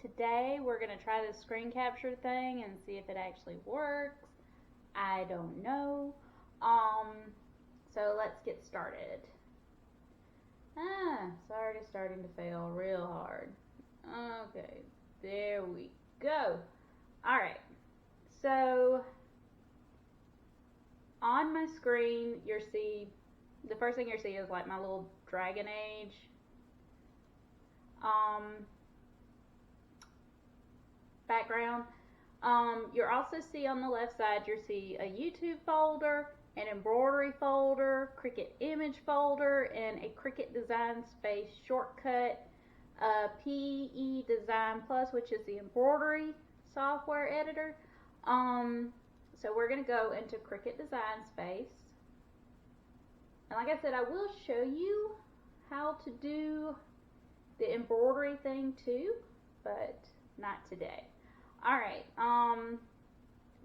Today we're going to try this screen capture thing and see if it actually works. I don't know. So let's get started. It's already starting to fail real hard. Okay, there we go. Alright, so on my screen the first thing you see is like my little Dragon Age background. You'll also see on the left side, you'll see a YouTube folder, an embroidery folder, Cricut image folder, and a Cricut Design Space shortcut, PE Design Plus, which is the embroidery software editor. So we're going to go into Cricut Design Space. And like I said, I will show you how to do the embroidery thing too, but not today. Alright,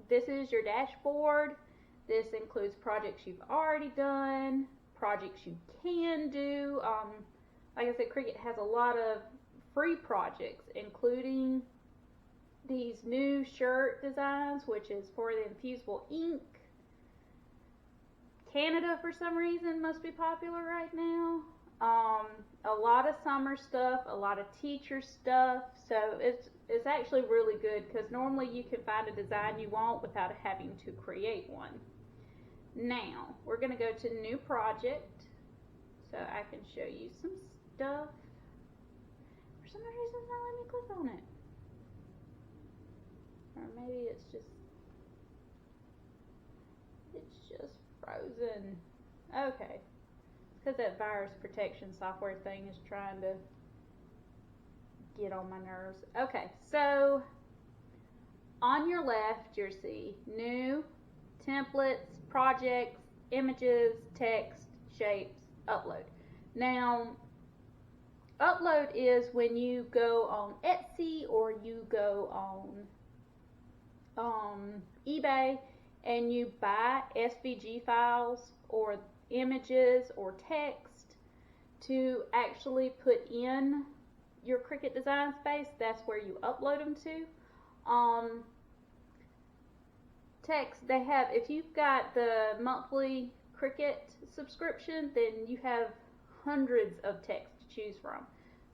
this is your dashboard. This includes projects you've already done, projects you can do. Like I said, Cricut has a lot of free projects, including these new shirt designs, which is for the infusible ink. Canada, for some reason, must be popular right now. A lot of summer stuff, a lot of teacher stuff, so it's actually really good because normally you can find a design you want without having to create one. Now, we're going to go to New Project so I can show you some stuff. For some reason, it's not letting me click on it. Or maybe it's just frozen. Okay. Because that virus protection software thing is trying to get on my nerves. Okay, so on your left, you'll see New, Templates, Projects, Images, Text, Shapes, Upload. Now, Upload is when you go on Etsy or you go on eBay and you buy SVG files or images or text to actually put in your Cricut Design Space. That's where you upload them to. Text, they have, if you've got the monthly Cricut subscription, then you have hundreds of text to choose from.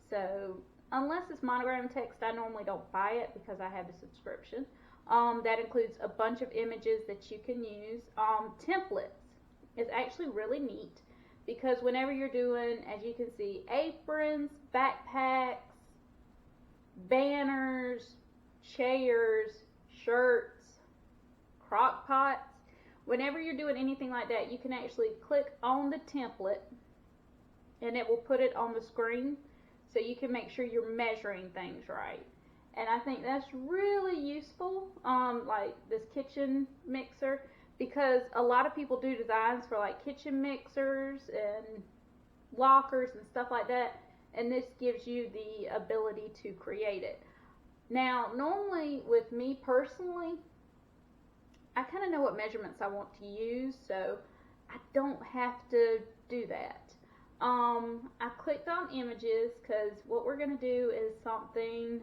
So unless it's monogram text, I normally don't buy it because I have the subscription. That includes a bunch of images that you can use. Templates is actually really neat because whenever you're doing, as you can see, aprons, backpacks, banners, chairs, shirts, crock pots, whenever you're doing anything like that, you can actually click on the template and it will put it on the screen so you can make sure you're measuring things right. And I think that's really useful, like this kitchen mixer, because a lot of people do designs for like kitchen mixers and lockers and stuff like that, and this gives you the ability to create it. Now, normally with me personally, I kind of know what measurements I want to use, so I don't have to do that. I clicked on images because what we're going to do is something,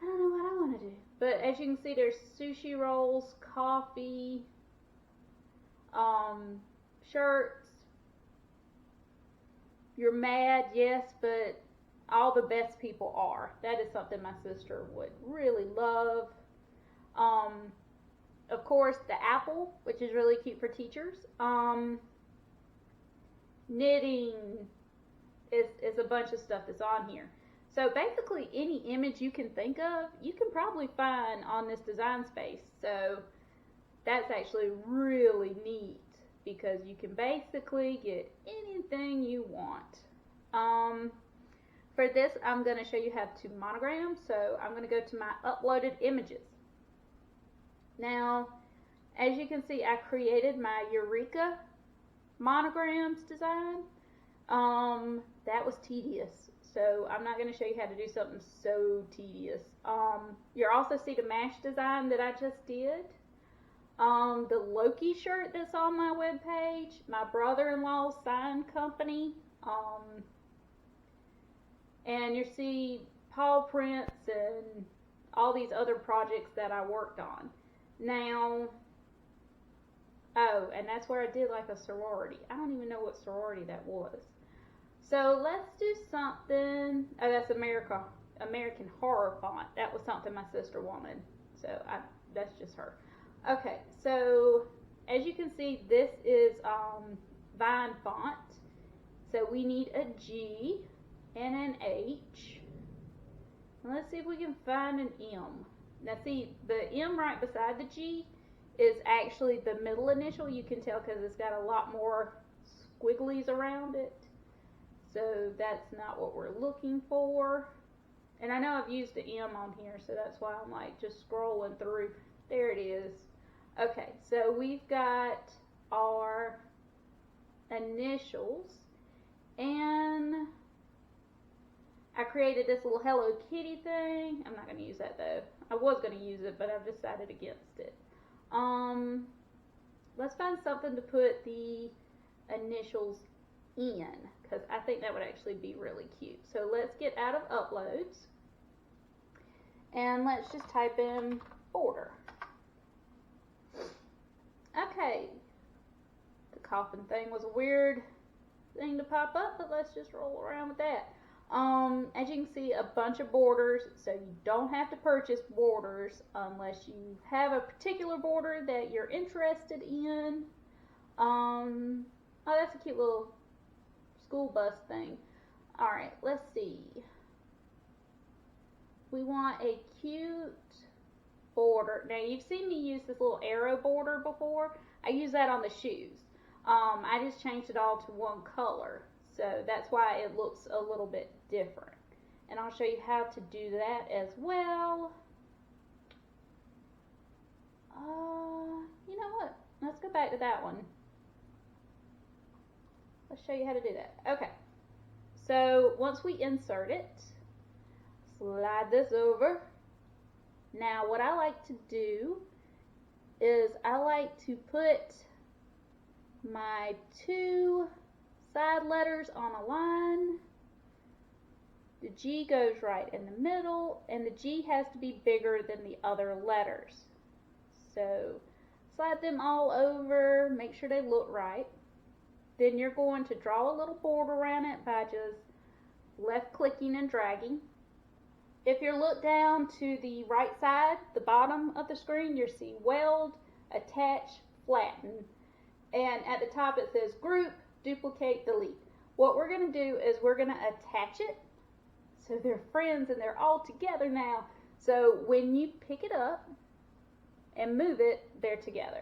I don't know what I want to do. But as you can see, there's sushi rolls, coffee, shirts. You're mad, yes, but all the best people are. That is something my sister would really love. Of course, the apple, which is really cute for teachers. Knitting is a bunch of stuff that's on here. So basically any image you can think of, you can probably find on this design space. So that's actually really neat because you can basically get anything you want. For this, I'm going to show you how to monogram. So I'm going to go to my uploaded images. Now, as you can see, I created my Eureka monograms design. That was tedious. So I'm not going to show you how to do something so tedious. You'll also see the mash design that I just did. The Loki shirt that's on my webpage, my brother-in-law's sign company, and you see paw prints and all these other projects that I worked on. Now, oh, and that's where I did like a sorority. I don't even know what sorority that was. So let's do something. Oh, that's American Horror font. That was something my sister wanted. So that's just her. Okay, so as you can see, this is Vine font. So we need a G and an H. Let's see if we can find an M. Now see, the M right beside the G is actually the middle initial. You can tell because it's got a lot more squigglies around it. So that's not what we're looking for. And I know I've used the M on here, so that's why I'm like just scrolling through. There it is. Okay, so we've got our initials, and I created this little Hello Kitty thing. I'm not going to use that though. I was going to use it, but I've decided against it. Let's find something to put the initials in, because I think that would actually be really cute. So let's get out of uploads, and let's just type in border. Okay, the coffin thing was a weird thing to pop up, but let's just roll around with that. As you can see, a bunch of borders, so you don't have to purchase borders unless you have a particular border that you're interested in. Oh, that's a cute little school bus thing. Alright, let's see. We want a cute border. Now, you've seen me use this little arrow border before. I use that on the shoes. I just changed it all to one color. So that's why it looks a little bit different. And I'll show you how to do that as well. You know what? Let's go back to that one. Let's show you how to do that. Okay. So once we insert it, slide this over. Now what I like to do is I like to put my two side letters on a line. The G goes right in the middle, and the G has to be bigger than the other letters. So slide them all over, make sure they look right. Then you're going to draw a little border around it by just left clicking and dragging. If you look down to the right side, the bottom of the screen, you'll see weld, attach, flatten. And at the top it says group, duplicate, delete. What we're going to do is we're going to attach it so they're friends and they're all together now. So when you pick it up and move it, they're together.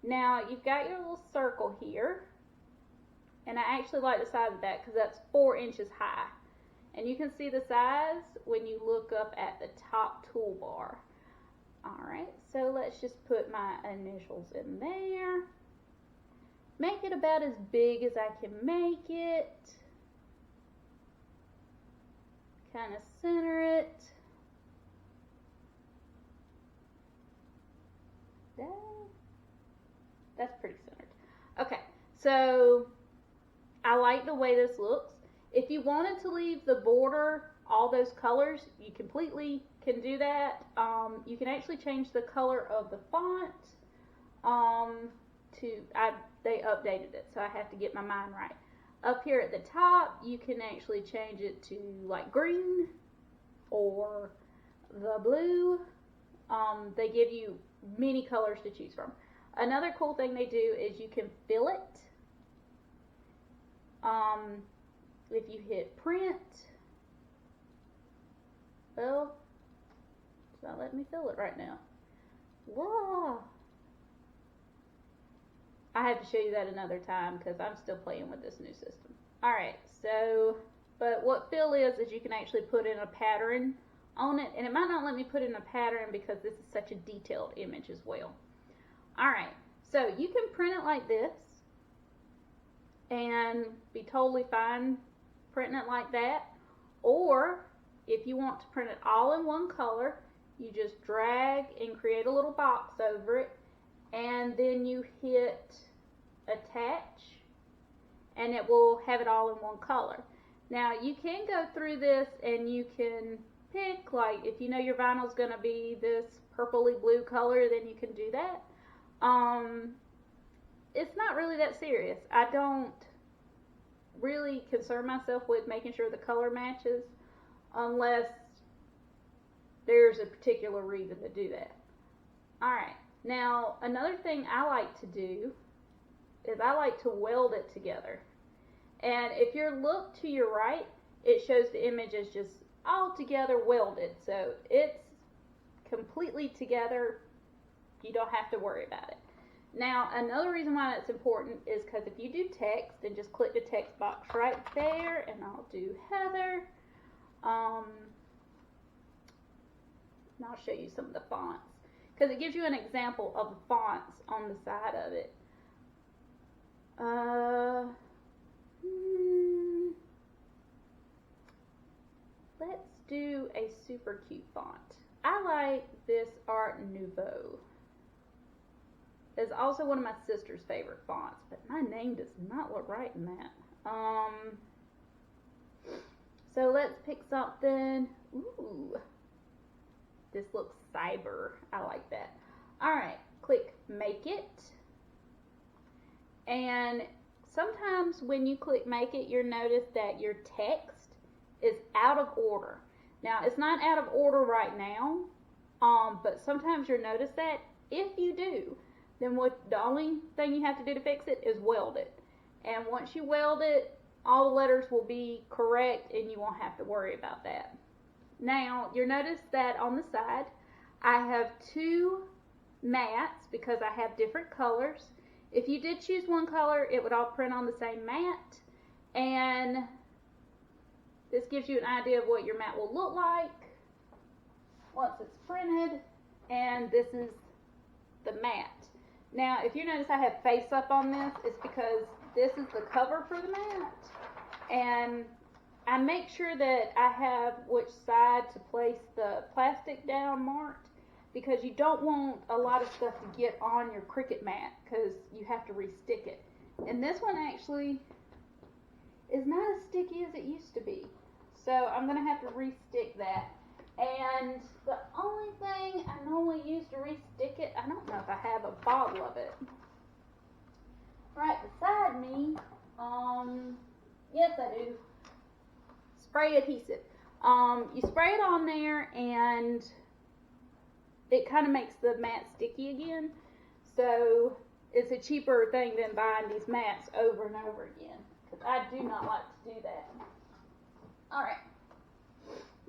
Now you've got your little circle here, and I actually like the size of that because that's 4 inches high. And you can see the size when you look up at the top toolbar. Alright, so let's just put my initials in there. Make it about as big as I can make it. Kind of center it. That's pretty centered. Okay, so I like the way this looks. If you wanted to leave the border all those colors, you completely can do that. You can actually change the color of the font. They updated it, so I have to get my mind right. Up here at the top, you can actually change it to like green or the blue. They give you many colors to choose from. Another cool thing they do is you can fill it. If you hit print, well, it's not letting me fill it right now. Whoa! I have to show you that another time because I'm still playing with this new system. Alright, so, but what fill is you can actually put in a pattern on it, and it might not let me put in a pattern because this is such a detailed image as well. Alright, so you can print it like this and be totally fine printing it like that, or if you want to print it all in one color, you just drag and create a little box over it, and then you hit attach, and it will have it all in one color. Now you can go through this and you can pick, like if you know your vinyl is going to be this purpley blue color, then you can do that. It's not really that serious. I don't really concern myself with making sure the color matches unless there's a particular reason to do that. Alright, now another thing I like to do is I like to weld it together. And if you look to your right, it shows the image as just all together welded. So it's completely together. You don't have to worry about it. Now, another reason why that's important is because if you do text, then just click the text box right there, and I'll do Heather. And I'll show you some of the fonts, because it gives you an example of the fonts on the side of it. Let's do a super cute font. I like this Art Nouveau. It's also one of my sister's favorite fonts, but my name does not look right in that. So let's pick something. Ooh, this looks cyber. I like that. Alright, click Make It. And sometimes when you click Make It, you'll notice that your text is out of order. Now, it's not out of order right now, but sometimes you'll notice that. If you do, then the only thing you have to do to fix it is weld it. And once you weld it, all the letters will be correct and you won't have to worry about that. Now, you'll notice that on the side, I have two mats because I have different colors. If you did choose one color, it would all print on the same mat. And this gives you an idea of what your mat will look like once it's printed. And this is the mat. Now, if you notice I have face up on this, it's because this is the cover for the mat. And I make sure that I have which side to place the plastic down marked, because you don't want a lot of stuff to get on your Cricut mat because you have to re-stick it. And this one actually is not as sticky as it used to be. So I'm going to have to re-stick that. And the only thing I normally use to re-stick it, I don't know if I have a bottle of it right beside me. Yes, I do. Spray adhesive. You spray it on there and it kind of makes the mat sticky again. So it's a cheaper thing than buying these mats over and over again, because I do not like to do that. Alright.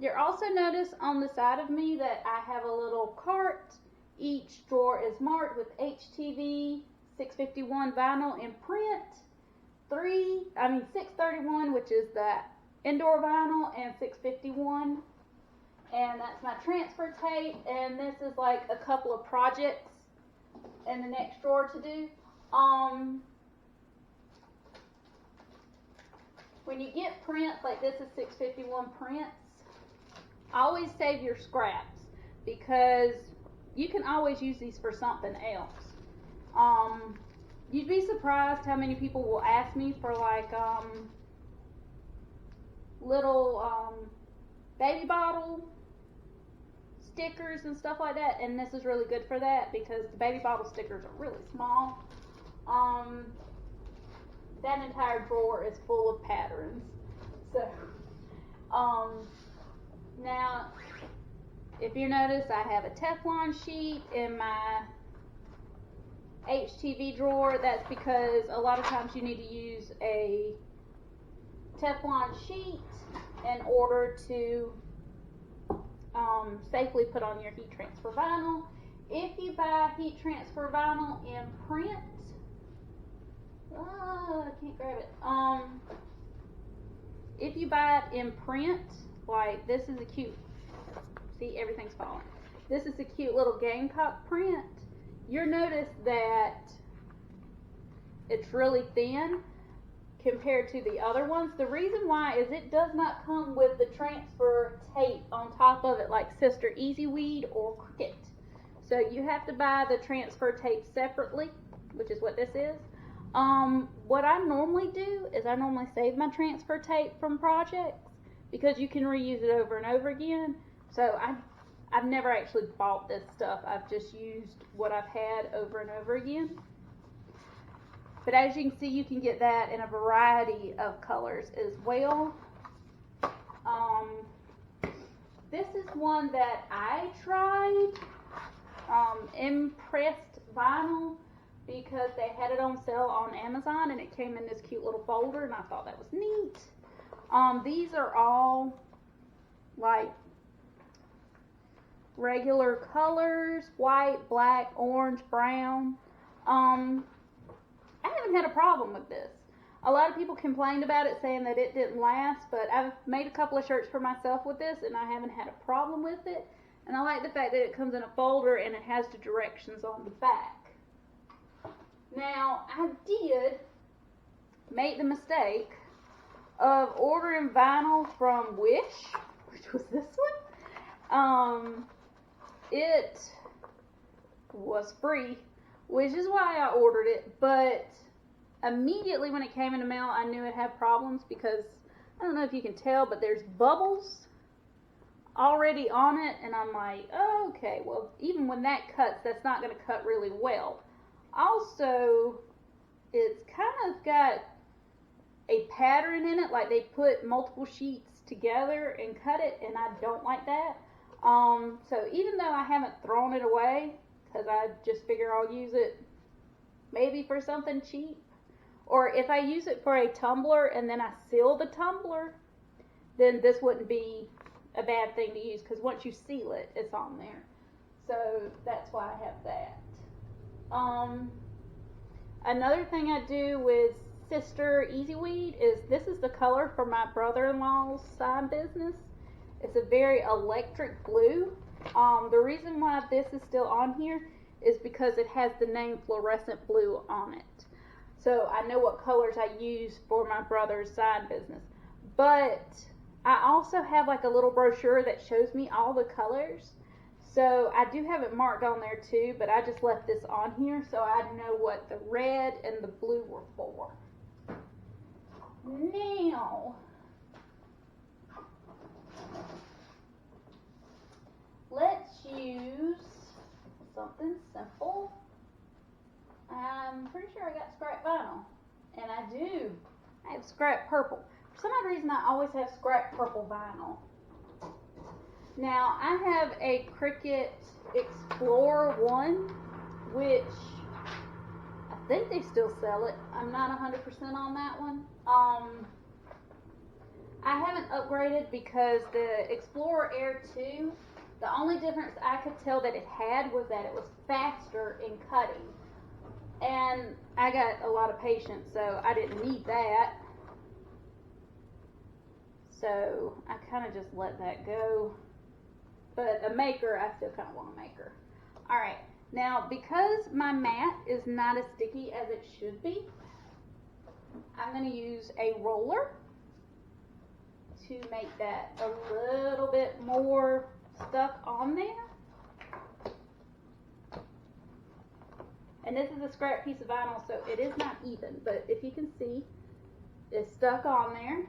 You'll also notice on the side of me that I have a little cart. Each drawer is marked with HTV 651 vinyl in print, 631, which is the indoor vinyl, and 651. And that's my transfer tape, and this is like a couple of projects in the next drawer to do. When you get prints, like this is 651 prints, always save your scraps, because you can always use these for something else. You'd be surprised how many people will ask me for like little baby bottle stickers and stuff like that, and this is really good for that because the baby bottle stickers are really small. That entire drawer is full of patterns. So now if you notice, I have a Teflon sheet in my HTV drawer. That's because a lot of times you need to use a Teflon sheet in order to safely put on your heat transfer vinyl. If you buy heat transfer vinyl in print, I can't grab it. If you buy it in print, like this is a cute, see, everything's falling. This is a cute little gamecock print. You'll notice that it's really thin compared to the other ones. The reason why is it does not come with the transfer tape on top of it like Sister Easyweed or Cricut. So you have to buy the transfer tape separately, which is what this is. What I normally do is I normally save my transfer tape from projects because you can reuse it over and over again. So I've never actually bought this stuff. I've just used what I've had over and over again. But as you can see, you can get that in a variety of colors as well. This is one that I tried, impressed vinyl, because they had it on sale on Amazon and it came in this cute little folder and I thought that was neat. These are all like regular colors: white, black, orange, brown. I haven't had a problem with this. A lot of people complained about it, saying that it didn't last, but I've made a couple of shirts for myself with this and I haven't had a problem with it. And I like the fact that it comes in a folder and it has the directions on the back. Now, I did make the mistake of ordering vinyl from Wish, which was this one. It was free, which is why I ordered it, but immediately when it came in the mail, I knew it had problems because, I don't know if you can tell, but there's bubbles already on it, and I'm like, oh, okay, well, even when that cuts, that's not going to cut really well. Also, it's kind of got a pattern in it, like they put multiple sheets together and cut it, and I don't like that. So even though I haven't thrown it away, because I just figure I'll use it maybe for something cheap, or if I use it for a tumbler and then I seal the tumbler, then this wouldn't be a bad thing to use, because once you seal it, it's on there. So that's why I have that. Another thing I do with Sister Easy Weed is, this is the color for my brother-in-law's sign business. It's a very electric blue. The reason why this is still on here is because it has the name Fluorescent Blue on it. So I know what colors I use for my brother's sign business. But I also have like a little brochure that shows me all the colors. So I do have it marked on there too, but I just left this on here so I know what the red and the blue were for. Now, let's use something simple. I'm pretty sure I got scrap vinyl, and I do. I have scrap purple. For some odd reason, I always have scrap purple vinyl. Now, I have a Cricut Explorer 1, which I think they still sell it. I'm not 100% on that one. I haven't upgraded because the Explorer Air 2, the only difference I could tell that it had was that it was faster in cutting. And I got a lot of patience, so I didn't need that. So I kind of just let that go. But a maker, I still kind of want a maker. Alright, now because my mat is not as sticky as it should be, I'm going to use a roller to make that a little bit more stuck on there. And this is a scrap piece of vinyl, so it is not even, but if you can see, it's stuck on there.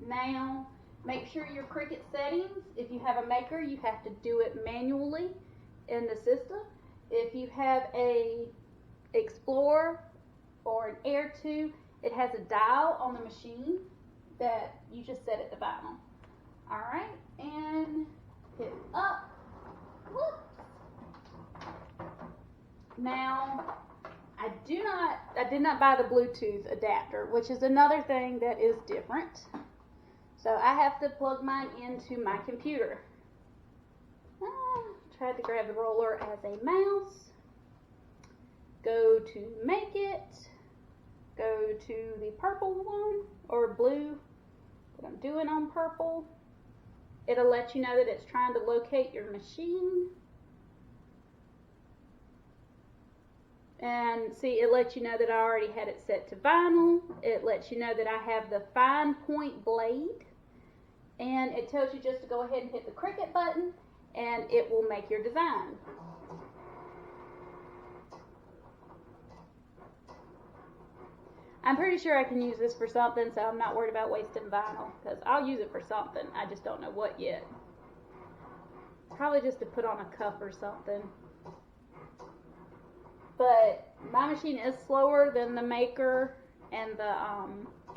Now, make sure your Cricut settings, if you have a maker, you have to do it manually in the system. If you have a Explorer or an Air 2, it has a dial on the machine that you just set at the vinyl. Alright, and hit up. Whoops. Now, I did not buy the Bluetooth adapter, which is another thing that is different. So I have to plug mine into my computer. Tried to grab the roller as a mouse. Go to make it. Go to the purple one, or blue, that I'm doing on purple. It'll let you know that it's trying to locate your machine. And see, it lets you know that I already had it set to vinyl. It lets you know that I have the fine point blade. And it tells you just to go ahead and hit the Cricut button, and it will make your design. I'm pretty sure I can use this for something, so I'm not worried about wasting vinyl, because I'll use it for something. I just don't know what yet. Probably just to put on a cup or something. But my machine is slower than the Maker and the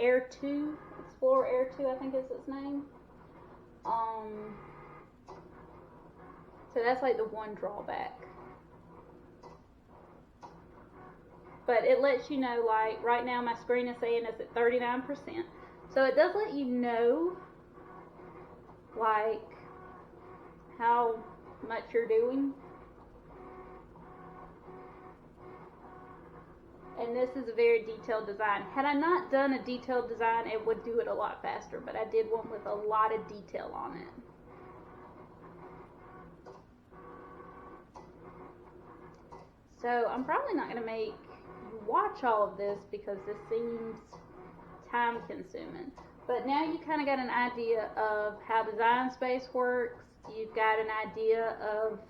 Air 2, Explorer Air 2, I think is its name. So that's like the one drawback. But it lets you know, like right now my screen is saying it's at 39%. So it does let you know like how much you're doing. And this is a very detailed design. Had I not done a detailed design, it would do it a lot faster, but I did one with a lot of detail on it. So I'm probably not going to make you watch all of this because this seems time consuming. But now you kind of got an idea of how Design Space works. You've got an idea of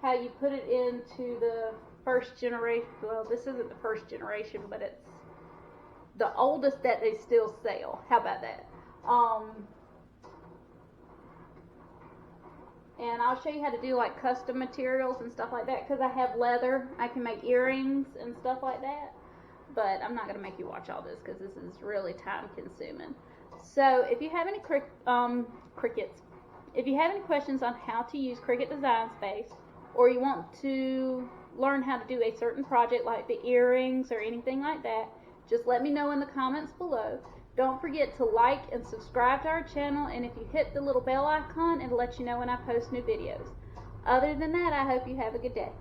how you put it into the first generation. Well, this isn't the first generation, but it's the oldest that they still sell. How about that? And I'll show you how to do like custom materials and stuff like that, because I have leather. I can make earrings and stuff like that. But I'm not going to make you watch all this because this is really time consuming. So if you have any Cricuts, if you have any questions on how to use Cricut Design Space, or you want to learn how to do a certain project like the earrings or anything like that, just let me know in the comments below. Don't forget to like and subscribe to our channel, and if you hit the little bell icon, it'll let you know when I post new videos. Other than that, I hope you have a good day.